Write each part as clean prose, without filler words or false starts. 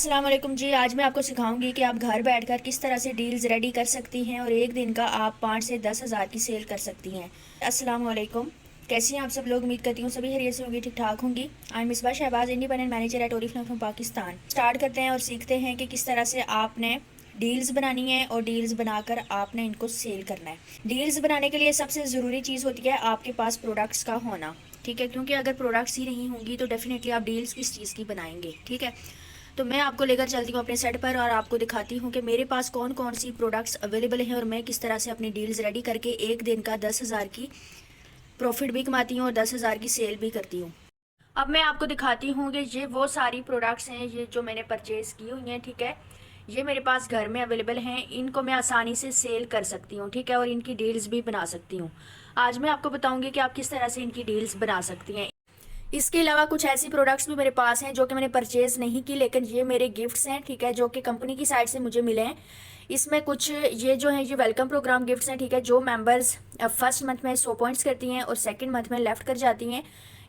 अस्सलाम वालेकुम जी। आज मैं आपको सिखाऊंगी कि आप घर बैठकर किस तरह से डील्स रेडी कर सकती हैं और एक दिन का आप 5 से 10 हज़ार की सेल कर सकती हैं। अस्सलाम वालेकुम, कैसी हैं आप सब लोग? उम्मीद करती हूँ सभी खैरियत से होंगी, ठीक ठाक होंगी। I am Misbah Shahbaz, independent manager at Oriflame from Pakistan. Start करते हैं और सीखते हैं कि किस तरह से आपने डील्स बनानी है और डील्स बनाकर आपने इनको सेल करना है। डील्स बनाने के लिए सबसे ज़रूरी चीज़ होती है आपके पास प्रोडक्ट्स का होना, ठीक है, क्योंकि अगर प्रोडक्ट्स ही नहीं होंगी तो डेफिनेटली आप डील्स किस चीज़ की बनाएंगे। ठीक है, तो मैं आपको लेकर चलती हूँ अपने सेट पर और आपको दिखाती हूँ कि मेरे पास कौन कौन सी प्रोडक्ट्स अवेलेबल हैं और मैं किस तरह से अपनी डील्स रेडी करके एक दिन का 10 हज़ार की प्रॉफिट भी कमाती हूँ और 10 हज़ार की सेल भी करती हूँ। अब मैं आपको दिखाती हूँ कि ये वो सारी प्रोडक्ट्स हैं ये जो मैंने परचेज़ की हुई हैं। ठीक है, ये मेरे पास घर में अवेलेबल हैं, इनको मैं आसानी से सेल कर सकती हूँ। ठीक है, और इनकी डील्स भी बना सकती हूँ। आज मैं आपको बताऊँगी कि आप किस तरह से इनकी डील्स बना सकती हैं। इसके अलावा कुछ ऐसी प्रोडक्ट्स भी मेरे पास हैं जो कि मैंने परचेज़ नहीं की, लेकिन ये मेरे गिफ्ट्स हैं। ठीक है, जो कि कंपनी की साइड से मुझे मिले हैं। इसमें कुछ ये जो हैं ये वेलकम प्रोग्राम गिफ्ट्स हैं। ठीक है, जो मेंबर्स फर्स्ट मंथ में 100 पॉइंट्स करती हैं और सेकंड मंथ में लेफ्ट कर जाती हैं,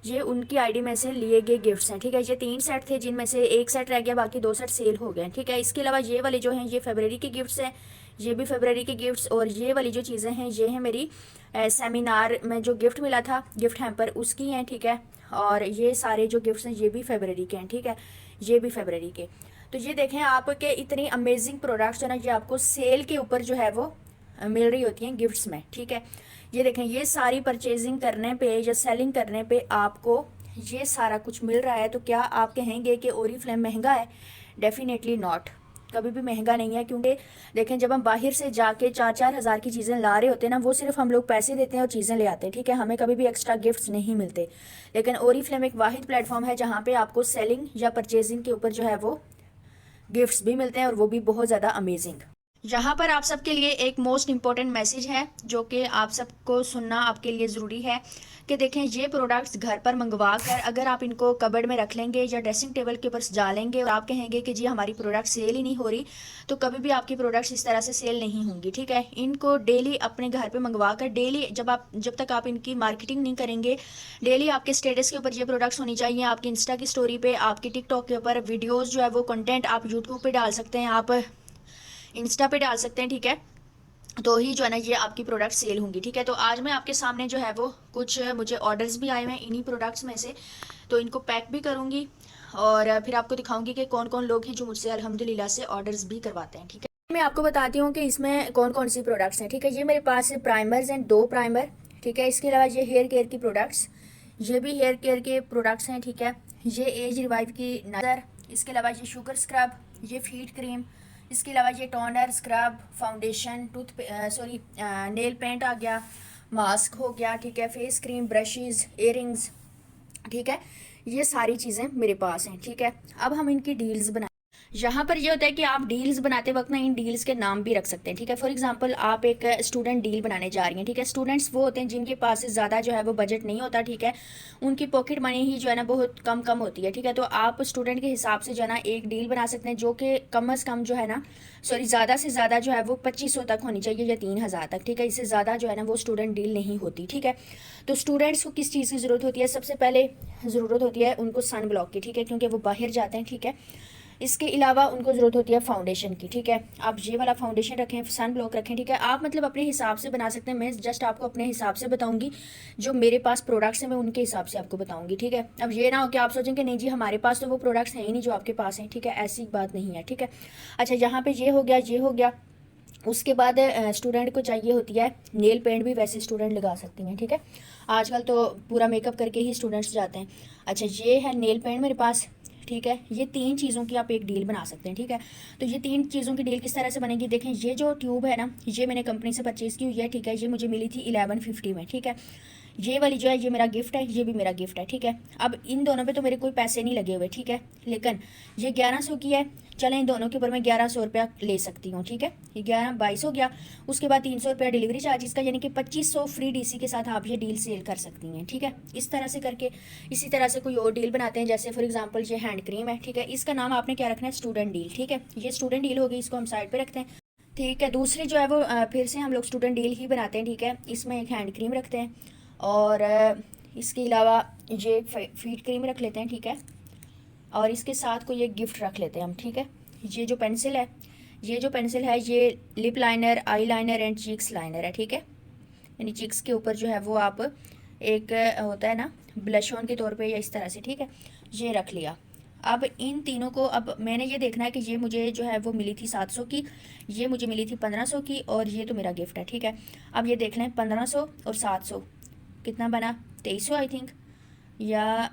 ये उनकी आईडी में से लिए गए गिफ्ट्स हैं। ठीक है, ये 3 सेट थे जिनमें से एक सेट रह गया, बाकी 2 सेट सेल हो गए। ठीक है, इसके अलावा ये वाले जो हैं ये फरवरी के गिफ्ट्स हैं, ये भी फरवरी के गिफ्ट्स। और ये वाली जो चीज़ें हैं ये हैं मेरी सेमिनार में जो गिफ्ट मिला था, गिफ्ट हैम्पर, उसकी हैं। ठीक है, और ये सारे जो गिफ्ट्स हैं ये भी फरवरी के हैं। ठीक है, ये भी फरवरी के। तो ये देखें आपके इतनी अमेजिंग प्रोडक्ट्स है ना, ये आपको सेल के ऊपर जो है वो मिल रही होती हैं गिफ्ट्स में। ठीक है, ये देखें ये सारी परचेजिंग करने पे या सेलिंग करने पे आपको ये सारा कुछ मिल रहा है। तो क्या आप कहेंगे कि ओरिफ्लेम महंगा है? डेफिनेटली नॉट, कभी भी महंगा नहीं है। क्योंकि देखें जब हम बाहर से जाके 4-4 हज़ार की चीज़ें ला रहे होते हैं ना, वो सिर्फ हम लोग पैसे देते हैं और चीज़ें ले आते हैं। ठीक है, हमें कभी भी एक्स्ट्रा गिफ्ट्स नहीं मिलते। लेकिन ओरिफ्लेम एक वाहिद प्लेटफॉर्म है जहाँ पे आपको सेलिंग या परचेजिंग के ऊपर जो है वो गिफ्ट्स भी मिलते हैं और वो भी बहुत ज़्यादा अमेजिंग। यहाँ पर आप सबके लिए एक मोस्ट इम्पॉर्टेंट मैसेज है जो कि आप सबको सुनना आपके लिए ज़रूरी है कि देखें ये प्रोडक्ट्स घर पर मंगवा कर अगर आप इनको कबर्ड में रख लेंगे या ड्रेसिंग टेबल के ऊपर सजा लेंगे और आप कहेंगे कि जी हमारी प्रोडक्ट सेल ही नहीं हो रही, तो कभी भी आपकी प्रोडक्ट्स इस तरह से सेल नहीं होंगी। ठीक है, इनको डेली अपने घर पे मंगवा कर डेली जब तक आप इनकी मार्केटिंग नहीं करेंगे, डेली आपके स्टेटस के ऊपर ये प्रोडक्ट्स होनी चाहिए, आपकी इंस्टा की स्टोरी पे, आपकी टिकटॉक के ऊपर वीडियोज़ जो है वो कंटेंट आप यूट्यूब पर डाल सकते हैं, आप इंस्टा पे डाल सकते हैं। ठीक है, तो ही जो है ना ये आपकी प्रोडक्ट सेल होंगी। ठीक है, तो आज मैं आपके सामने जो है वो कुछ मुझे ऑर्डर्स भी आए हुए हैं इन्हीं प्रोडक्ट्स में से, तो इनको पैक भी करूँगी और फिर आपको दिखाऊंगी कि कौन कौन लोग हैं जो मुझसे अल्हम्दुलिल्लाह से ऑर्डर्स भी करवाते हैं। ठीक है, मैं आपको बताती हूँ कि इसमें कौन कौन सी प्रोडक्ट्स हैं। ठीक है, ये मेरे पास प्राइमर्स हैं, 2 प्राइमर। ठीक है, इसके अलावा ये हेयर केयर की प्रोडक्ट्स, ये भी हेयर केयर के प्रोडक्ट्स हैं। ठीक है, ये एज रिवाइव की नज़र, इसके अलावा ये शुगर स्क्रब, ये फीट क्रीम, इसके अलावा ये toner, scrub, foundation, nail paint आ गया, मास्क हो गया। ठीक है, फेस क्रीम, ब्रशेज़, इयरिंग्स। ठीक है, ये सारी चीज़ें मेरे पास हैं। ठीक है, अब हम इनकी डील्स बना, यहाँ पर ये होता है कि आप डील्स बनाते वक्त ना इन डील्स के नाम भी रख सकते हैं। ठीक है, फॉर एग्जांपल आप एक स्टूडेंट डील बनाने जा रही हैं। ठीक है, स्टूडेंट्स वो होते हैं जिनके पास ज़्यादा जो है वो बजट नहीं होता। ठीक है, उनकी पॉकेट मनी ही जो है ना बहुत कम कम होती है। ठीक है, तो आप स्टूडेंट के हिसाब से जो है ना एक डील बना सकते हैं जो कि कम अज़ कम जो है ना ज़्यादा से ज़्यादा जो है वो 2500 तक होनी चाहिए या 3000 तक। ठीक है, इससे ज़्यादा जो है ना वो स्टूडेंट डील नहीं होती। ठीक है, तो स्टूडेंट्स को किस चीज़ की ज़रूरत होती है? सबसे पहले ज़रूरत होती है उनको सन ब्लॉक की। ठीक है, क्योंकि वो बाहर जाते हैं। ठीक है, इसके अलावा उनको ज़रूरत होती है फाउंडेशन की। ठीक है, आप ये वाला फाउंडेशन रखें, सन ब्लॉक रखें। ठीक है, आप मतलब अपने हिसाब से बना सकते हैं, मैं जस्ट आपको अपने हिसाब से बताऊंगी, जो मेरे पास प्रोडक्ट्स हैं मैं उनके हिसाब से आपको बताऊंगी। ठीक है, अब ये ना हो कि आप सोचें कि नहीं जी हमारे पास तो वो प्रोडक्ट्स हैं ही नहीं जो आपके पास हैं। ठीक है, ऐसी बात नहीं है। ठीक है, अच्छा यहाँ पर ये हो गया, ये हो गया। उसके बाद स्टूडेंट को चाहिए होती है नेल पेंट, भी वैसे स्टूडेंट लगा सकती हैं। ठीक है, आजकल तो पूरा मेकअप करके ही स्टूडेंट्स जाते हैं। अच्छा ये है नेल पेंट मेरे पास। ठीक है, ये 3 चीज़ों की आप एक डील बना सकते हैं। ठीक है, तो ये 3 चीज़ों की डील किस तरह से बनेगी? देखें ये जो ट्यूब है ना ये मैंने कंपनी से परचेज़ की हुई है। ठीक है, ये मुझे मिली थी 1150 में। ठीक है, ये वाली जो है ये मेरा गिफ्ट है, ये भी मेरा गिफ्ट है। ठीक है, अब इन दोनों पे तो मेरे कोई पैसे नहीं लगे हुए। ठीक है, लेकिन ये 1100 की है, चलें इन दोनों के ऊपर मैं 1100 रुपया ले सकती हूँ। ठीक है, ये 22 हो गया। उसके बाद 300 रुपया डिलीवरी चार्ज इसका, यानी कि 2500 फ्री डीसी के साथ आप ये डील सेल कर सकती हैं। ठीक है, इस तरह से करके इसी तरह से कोई और डील बनाते हैं, जैसे फॉर एग्जांपल ये हैंड क्रीम है। ठीक है, इसका नाम आपने क्या रखना है? Student deal. ठीक है, ये स्टूडेंट डील होगी, इसको हम साइड पर रखते हैं। ठीक है, दूसरी जो है वो फिर से हम लोग स्टूडेंट डील ही बनाते हैं। ठीक है, इसमें एक हैंड क्रीम रखते हैं और इसके अलावा ये फीट क्रीम रख लेते हैं। ठीक है, और इसके साथ कोई एक गिफ्ट रख लेते हैं हम, ठीक है। ये जो पेंसिल है, ये lip liner, eye liner and cheeks liner है, ठीक है। यानी चिक्स के ऊपर जो है वो आप एक होता है ना ब्लश ऑन के तौर पे या इस तरह से, ठीक है। ये रख लिया। अब इन तीनों को, अब मैंने ये देखना है कि ये मुझे जो है वो मिली थी 700 की, ये मुझे मिली थी 1500 की, और ये तो मेरा गिफ्ट है, ठीक है। अब ये देख लें 1500 और 700 कितना बना, 2300 आई थिंक, या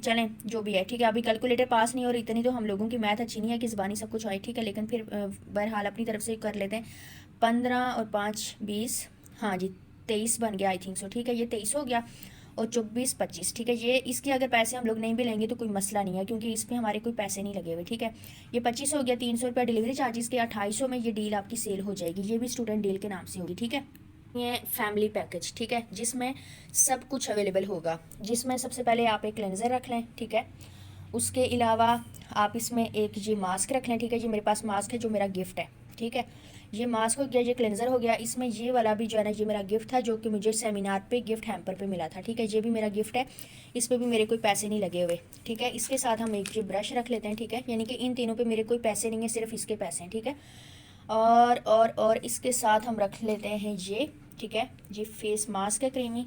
चलें जो भी है, ठीक है। अभी कैलकुलेटर पास नहीं, और इतनी तो हम लोगों की मैथ अच्छी नहीं है कि ज़बानी सब कुछ आए, ठीक है। लेकिन फिर बहरहाल अपनी तरफ से कर लेते हैं। 15 और 5 20, हाँ जी 23 बन गया आई थिंक सो, ठीक है। ये 23 हो गया, और 24 25, ठीक है। ये इसके अगर पैसे हम लोग नहीं भी लेंगे तो कोई मसला नहीं है, क्योंकि इसमें हमारे कोई पैसे नहीं लगे हुए, ठीक है। ये 25 हो गया, 300 रुपये डिलीवरी चार्जेस के, 2800 में ये डील आपकी सेल हो जाएगी। ये भी स्टूडेंट डील के नाम से होगी, ठीक है। ये फैमिली पैकेज, ठीक है, जिसमें सब कुछ अवेलेबल होगा, जिसमें सबसे पहले आप एक क्लेंजर रख लें, ठीक है। उसके अलावा आप इसमें एक ये मास्क रख लें, ठीक है। ये मेरे पास मास्क है जो मेरा गिफ्ट है, ठीक है। ये मास्क हो गया, ये क्लेंजर हो गया। इसमें ये वाला भी जो है ना, ये मेरा गिफ्ट था जो कि मुझे सेमिनार पे गिफ्ट हैम्पर पे मिला था, ठीक है। ये भी मेरा गिफ्ट है, इस पर भी मेरे कोई पैसे नहीं लगे हुए, ठीक है। इसके साथ हम एक ये ब्रश रख लेते हैं, ठीक है। यानी कि इन तीनों पे मेरे कोई पैसे नहीं है, सिर्फ इसके पैसे हैं, ठीक है। और इसके साथ हम रख लेते हैं ये, ठीक है। ये फेस मास्क है क्रीमी।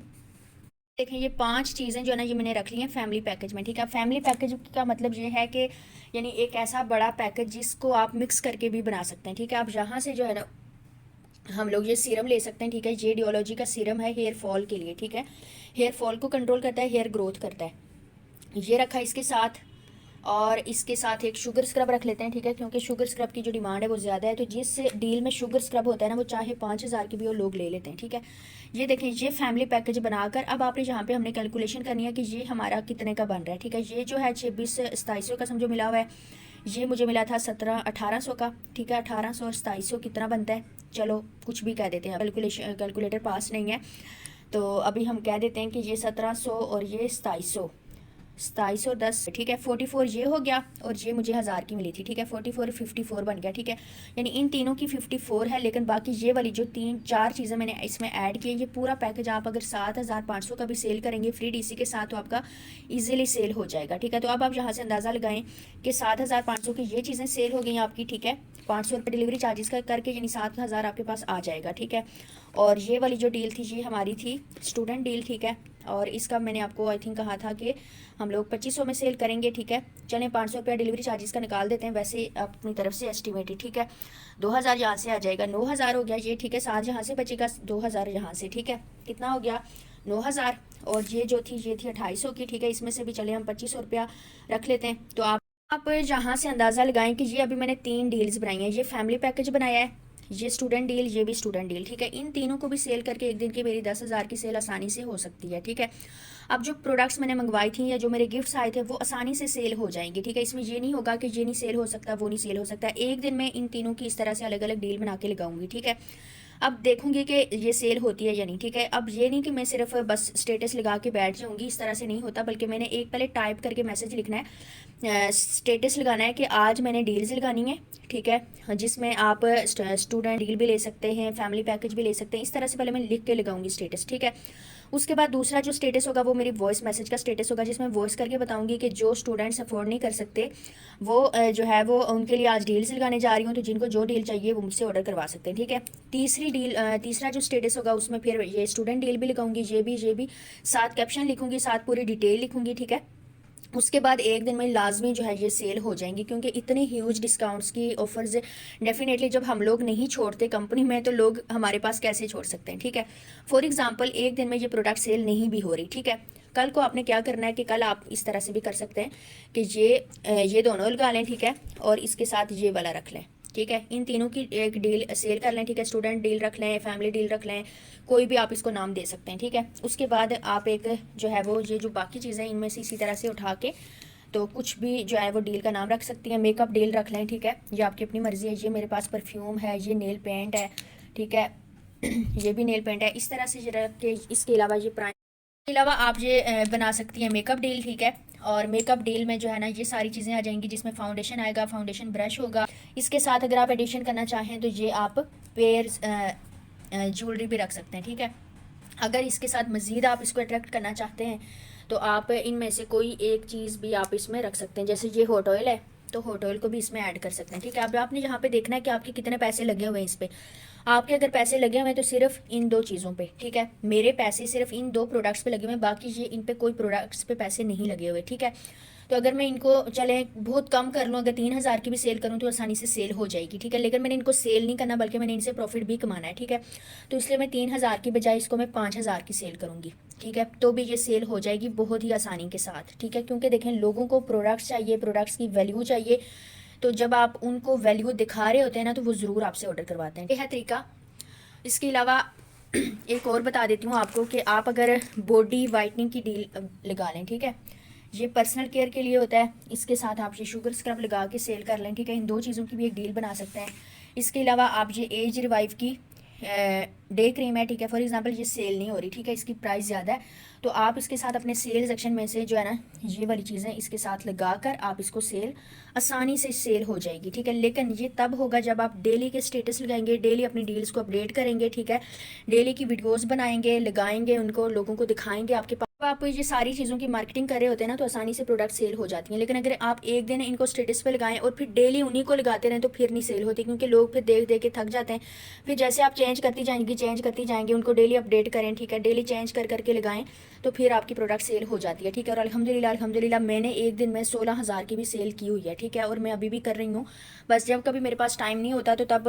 देखें ये 5 चीज़ें जो है ना ये मैंने रख ली हैं फैमिली पैकेज में, ठीक है। फैमिली पैकेज का मतलब ये है कि यानी एक ऐसा बड़ा पैकेज जिसको आप मिक्स करके भी बना सकते हैं, ठीक है। आप यहाँ से जो है ना हम लोग ये सीरम ले सकते हैं, ठीक है। ये डियोलॉजी का सीरम है हेयर फॉल के लिए, ठीक है। हेयर फॉल को कंट्रोल करता है, हेयर ग्रोथ करता है। ये रखा इसके साथ, और इसके साथ एक शुगर स्क्रब रख लेते हैं, ठीक है, क्योंकि शुगर स्क्रब की जो डिमांड है वो ज़्यादा है। तो जिस डील में शुगर स्क्रब होता है ना वो चाहे 5000 की भी वो लोग ले लेते हैं, ठीक है। ये देखें ये फैमिली पैकेज बनाकर अब आपने यहाँ पे हमने कैलकुलेशन करनी है कि ये हमारा कितने का बन रहा है, ठीक है। ये जो है 2600-2700 का समझो मिला हुआ है। ये मुझे मिला था 1700-1800 का, ठीक है। 1800 और 2700 कितना बनता है, चलो कुछ भी कह देते हैं, कैलकुलेटर पास नहीं है तो अभी हम कह देते हैं कि ये 1700 और ये 2710, ठीक है। 44 ये हो गया, और ये मुझे 1000 की मिली थी, ठीक है। 44 54 बन गया, ठीक है। यानी इन तीनों की 54 है, लेकिन बाकी ये वाली जो 3-4 चीज़ें मैंने इसमें ऐड की, ये पूरा पैकेज आप अगर 7500 का भी सेल करेंगे फ्री डीसी के साथ तो आपका इजीली सेल हो जाएगा, ठीक है। तो अब आप यहाँ से अंदाज़ा लगाएं कि 7500 की ये चीज़ें सेल हो गई आपकी, ठीक है। 500 रुपये डिलीवरी चार्जेस का करके यानी 7000 आपके पास आ जाएगा, ठीक है। और ये वाली जो डील थी ये हमारी थी स्टूडेंट डील, ठीक है। और इसका मैंने आपको आई थिंक कहा था कि हम लोग 2500 में सेल करेंगे, ठीक है। चलें 500 रुपया डिलीवरी चार्जेस का निकाल देते हैं, वैसे अपनी तरफ से एस्टिमेटेड, ठीक है। 2000 यहाँ से आ जाएगा, 9000 हो गया ये, ठीक है। 7 यहाँ से बचेगा, 2000 यहाँ से, ठीक है। कितना हो गया 9000, और ये जो थी ये थी 2800 की, ठीक है। इसमें से भी चले हम 2500 रुपया रख लेते हैं। तो आप यहाँ से अंदाज़ा लगाएं कि ये अभी मैंने 3 डील्स बनाई हैं, ये फैमिली पैकेज बनाया है, ये स्टूडेंट डील, ये भी स्टूडेंट डील, ठीक है। इन तीनों को भी सेल करके एक दिन की मेरी 10,000 की सेल आसानी से हो सकती है, ठीक है। अब जो प्रोडक्ट्स मैंने मंगवाई थी या जो मेरे गिफ्ट्स आए थे वो आसानी से सेल हो जाएंगे, ठीक है। इसमें ये नहीं होगा कि ये नहीं सेल हो सकता, वो नहीं सेल हो सकता। एक दिन में इन तीनों की इस तरह से अलग अलग डील बना के लगाऊंगी, ठीक है। अब देखूंगी कि ये सेल होती है या नहीं, ठीक है। अब ये नहीं कि मैं सिर्फ बस स्टेटस लगा के बैठ जाऊंगी, इस तरह से नहीं होता, बल्कि मैंने एक पहले टाइप करके मैसेज लिखना है, स्टेटस लगाना है कि आज मैंने डील्स लगानी है, ठीक है, जिसमें आप स्टूडेंट डील भी ले सकते हैं, फैमिली पैकेज भी ले सकते हैं। इस तरह से पहले मैं लिख के लगाऊंगी स्टेटस, ठीक है। उसके बाद दूसरा जो स्टेटस होगा वो मेरी वॉइस मैसेज का स्टेटस होगा, जिसमें वॉइस करके बताऊंगी कि जो स्टूडेंट्स अफोर्ड नहीं कर सकते वो जो है वो उनके लिए आज डील्स लगाने जा रही हूँ, तो जिनको जो डील चाहिए वो मुझसे ऑर्डर करवा सकते हैं, ठीक है। तीसरा जो स्टेटस होगा उसमें फिर ये स्टूडेंट डील भी लगाऊंगी, ये भी साथ कैप्शन लिखूंगी, साथ पूरी डिटेल लिखूंगी, ठीक है। उसके बाद एक दिन में लाजमी जो है ये सेल हो जाएंगी, क्योंकि इतने ह्यूज डिस्काउंट्स की ऑफर्स डेफिनेटली जब हम लोग नहीं छोड़ते कंपनी में तो लोग हमारे पास कैसे छोड़ सकते हैं, ठीक है। फॉर एग्जांपल एक दिन में ये प्रोडक्ट सेल नहीं भी हो रही, ठीक है, कल को आपने क्या करना है कि कल आप इस तरह से भी कर सकते हैं कि ये दोनों लगा लें, ठीक है, और इसके साथ ये वाला रख लें, ठीक है। इन तीनों की एक डील सेल कर लें, ठीक है। स्टूडेंट डील रख लें, फैमिली डील रख लें, कोई भी आप इसको नाम दे सकते हैं, ठीक है। उसके बाद आप एक जो है वो ये जो बाकी चीज़ें इनमें से इसी तरह से उठा के तो कुछ भी जो है वो डील का नाम रख सकती हैं। मेकअप डील रख लें, ठीक है, ये आपकी अपनी मर्ज़ी है। ये मेरे पास परफ्यूम है, ये नेल पेंट है, ठीक है, ये भी नेल पेंट है। इस तरह से रख के इसके अलावा ये प्राइम के अलावा आप ये बना सकती हैं मेकअप डील, ठीक है। और मेकअप डील में जो है ना ये सारी चीज़ें आ जाएंगी, जिसमें फाउंडेशन आएगा, फाउंडेशन ब्रश होगा। इसके साथ अगर आप एडिशन करना चाहें तो ये आप पेयर्स ज्वेलरी भी रख सकते हैं, ठीक है। अगर इसके साथ मज़ीद आप इसको अट्रैक्ट करना चाहते हैं तो आप इनमें से कोई एक चीज़ भी आप इसमें रख सकते हैं। जैसे ये हॉट ऑयल है तो हॉट ऑयल को भी इसमें ऐड कर सकते हैं, ठीक है। अब आपने यहाँ पे देखना है कि आपके कितने पैसे लगे हुए हैं इस पर। आपके अगर पैसे लगे हुए हैं तो सिर्फ इन 2 चीज़ों पे, ठीक है। मेरे पैसे सिर्फ इन 2 प्रोडक्ट्स पे लगे हुए हैं, बाकी ये इन पे कोई प्रोडक्ट्स पे पैसे नहीं लगे हुए, ठीक है। तो अगर मैं इनको चले बहुत कम कर लूँ, अगर 3,000 की भी सेल करूँ तो आसानी से सेल हो जाएगी, ठीक है। लेकिन मैंने इनको सेल नहीं करना, बल्कि मैंने इनसे प्रॉफिट भी कमाना है, ठीक है। तो इसलिए मैं 3,000 की बजाय इसको मैं 5,000 की सेल करूँगी, ठीक है। तो भी ये सेल हो जाएगी बहुत ही आसानी के साथ, ठीक है। क्योंकि देखें, लोगों को प्रोडक्ट्स चाहिए, प्रोडक्ट्स की वैल्यू चाहिए। तो जब आप उनको वैल्यू दिखा रहे होते हैं ना, तो वो ज़रूर आपसे ऑर्डर करवाते हैं। ये है तरीका। इसके अलावा एक और बता देती हूँ आपको कि आप अगर बॉडी वाइटनिंग की डील लगा लें, ठीक है। ये पर्सनल केयर के लिए होता है। इसके साथ आप ये शुगर स्क्रब लगा के सेल कर लें, ठीक है। इन 2 चीज़ों की भी एक डील बना सकते हैं। इसके अलावा आप ये एज रिवाइव की डे क्रीम है, ठीक है। फॉर एग्जांपल ये सेल नहीं हो रही, ठीक है, इसकी प्राइस ज़्यादा है, तो आप इसके साथ अपने सेल सेक्शन में से जो है ना, ये वाली चीज़ें इसके साथ लगाकर आप इसको सेल आसानी से सेल हो जाएगी, ठीक है। लेकिन ये तब होगा जब आप डेली के स्टेटस लगाएंगे, डेली अपनी डील्स को अपडेट करेंगे, ठीक है। डेली की वीडियोज़ बनाएंगे, लगाएंगे, उनको लोगों को दिखाएंगे आपके। आप ये सारी चीज़ों की मार्केटिंग कर रहे होते हैं ना, तो आसानी से प्रोडक्ट सेल हो जाती हैं। लेकिन अगर आप एक दिन इनको स्टेटस पे लगाएं और फिर डेली उन्हीं को लगाते रहें तो फिर नहीं सेल होती, क्योंकि लोग फिर देख देख के थक जाते हैं। फिर जैसे आप चेंज करती जाएंगी, उनको डेली अपडेट करें, ठीक है। डेली चेंज कर करके लगाएं तो फिर आपकी प्रोडक्ट सेल हो जाती है, ठीक है। और अल्हम्दुलिल्लाह मैंने एक दिन में 16,000 की भी सेल की हुई है, ठीक है। और मैं अभी भी कर रही हूँ। बस जब कभी मेरे पास टाइम नहीं होता तो तब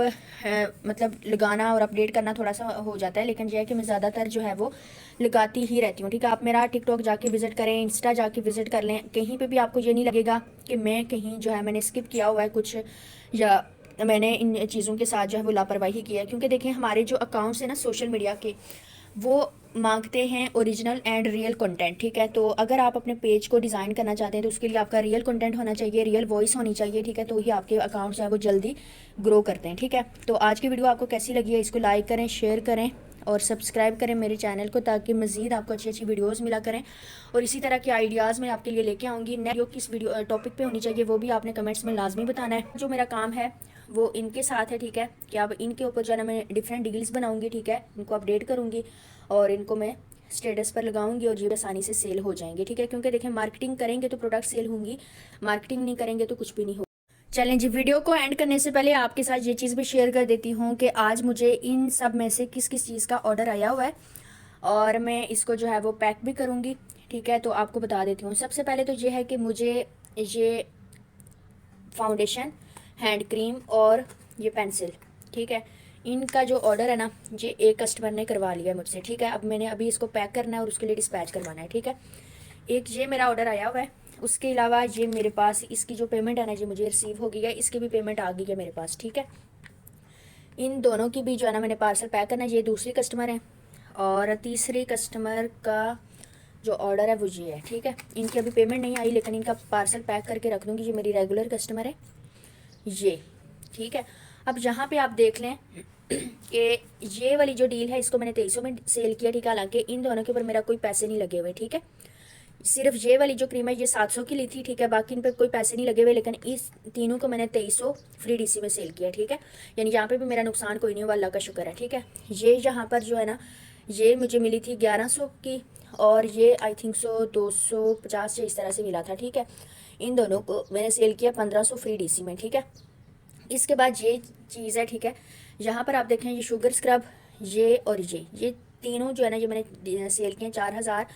मतलब लगाना और अपडेट करना थोड़ा सा हो जाता है। लेकिन यह है कि मैं ज़्यादातर जो है वो लगाती ही रहती हूँ, ठीक है। आप मेरा टिकटॉक जाके विजिट करें, इंस्टा जाके विजिट कर लें, कहीं पे भी आपको ये नहीं लगेगा कि मैं कहीं जो है मैंने स्किप किया हुआ है कुछ, या मैंने इन चीज़ों के साथ जो है वो लापरवाही किया है। क्योंकि देखिए, हमारे जो अकाउंट्स हैं ना सोशल मीडिया के, वो मांगते हैं ओरिजिनल एंड रियल कंटेंट, ठीक है। तो अगर आप अपने पेज को डिज़ाइन करना चाहते हैं तो उसके लिए आपका रियल कंटेंट होना चाहिए, रियल वॉइस होनी चाहिए, ठीक है। तो ही आपके अकाउंट जो है वो जल्दी ग्रो करते हैं, ठीक है। तो आज की वीडियो आपको कैसी लगी है, इसको लाइक करें, शेयर करें और सब्सक्राइब करें मेरे चैनल को, ताकि मज़ीद आपको अच्छी अच्छी वीडियोस मिला करें। और इसी तरह के आइडियाज़ मैं आपके लिए लेके आऊँगी। नेक्स्ट वीडियो किस वीडियो टॉपिक पे होनी चाहिए वो भी आपने कमेंट्स में लाजमी बताना है। जो मेरा काम है वो इनके साथ है, ठीक है, कि अब इनके ऊपर जो है ना मैं डिफरेंट डील्स बनाऊँगी, ठीक है। इनको अपडेट करूँगी और इनको मैं स्टेटस पर लगाऊंगी और ये आसानी से सेल हो जाएंगे, ठीक है। क्योंकि देखें, मार्केटिंग करेंगे तो प्रोडक्ट सेल होंगी, मार्केटिंग नहीं करेंगे तो कुछ भी नहीं होगा। चलें जी, वीडियो को एंड करने से पहले आपके साथ ये चीज़ भी शेयर कर देती हूँ कि आज मुझे इन सब में से किस किस चीज़ का ऑर्डर आया हुआ है और मैं इसको जो है वो पैक भी करूँगी, ठीक है। तो आपको बता देती हूँ। सबसे पहले तो ये है कि मुझे ये फाउंडेशन, हैंड क्रीम और ये पेंसिल, ठीक है, इनका जो ऑर्डर है ना, ये एक कस्टमर ने करवा लिया है मुझसे, ठीक है। अब मैंने अभी इसको पैक करना है और उसके लिए डिस्पैच करवाना है, ठीक है। एक ये मेरा ऑर्डर आया हुआ है। उसके अलावा ये मेरे पास इसकी जो पेमेंट है ना, ये मुझे रिसीव हो गई है, इसकी भी पेमेंट आ गई है मेरे पास, ठीक है। इन दोनों की भी जो है ना मैंने पार्सल पैक करना है। ये दूसरी कस्टमर है और तीसरी कस्टमर का जो ऑर्डर है वो ये है, ठीक है। इनकी अभी पेमेंट नहीं आई, लेकिन इनका पार्सल पैक करके रख दूँगी। ये मेरी रेगुलर कस्टमर है ये, ठीक है। अब यहाँ पे आप देख लें कि ये वाली जो डील है इसको मैंने 2300 में सेल किया, ठीक है। हालांकि इन दोनों के ऊपर मेरा कोई पैसे नहीं लगे हुए, ठीक है। सिर्फ ये वाली जो क्रीम है ये 700 की ली थी, ठीक है। बाकी इन पर कोई पैसे नहीं लगे हुए, लेकिन इस तीनों को मैंने 2300 फ्री डीसी में सेल किया, ठीक है। यानी यहाँ पे भी मेरा नुकसान कोई नहीं हुआ, अल्लाह का शुक्र है, ठीक है। ये यहाँ पर जो है ना, ये मुझे मिली थी 1100 की और ये आई थिंक 250 से इस तरह से मिला था, ठीक है। इन दोनों को मैंने सेल किया 1500 फ्री डीसी में, ठीक है। इसके बाद ये चीज़ है, ठीक है। यहाँ पर आप देखें, ये शुगर स्क्रब, ये और ये तीनों जो है ना, ये मैंने सेल किए 4000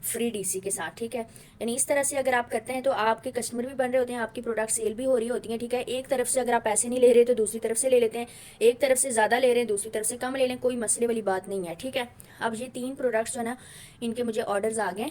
फ्री डीसी के साथ, ठीक है। यानी इस तरह से अगर आप करते हैं तो आपके कस्टमर भी बन रहे होते हैं, आपकी प्रोडक्ट सेल भी हो रही होती है, ठीक है। एक तरफ से अगर आप पैसे नहीं ले रहे तो दूसरी तरफ से ले लेते हैं, एक तरफ से ज़्यादा ले रहे हैं दूसरी तरफ से कम ले लें, कोई मसले वाली बात नहीं है, ठीक है। अब ये 3 प्रोडक्ट्स जो है ना, इनके मुझे ऑर्डर्स आ गए।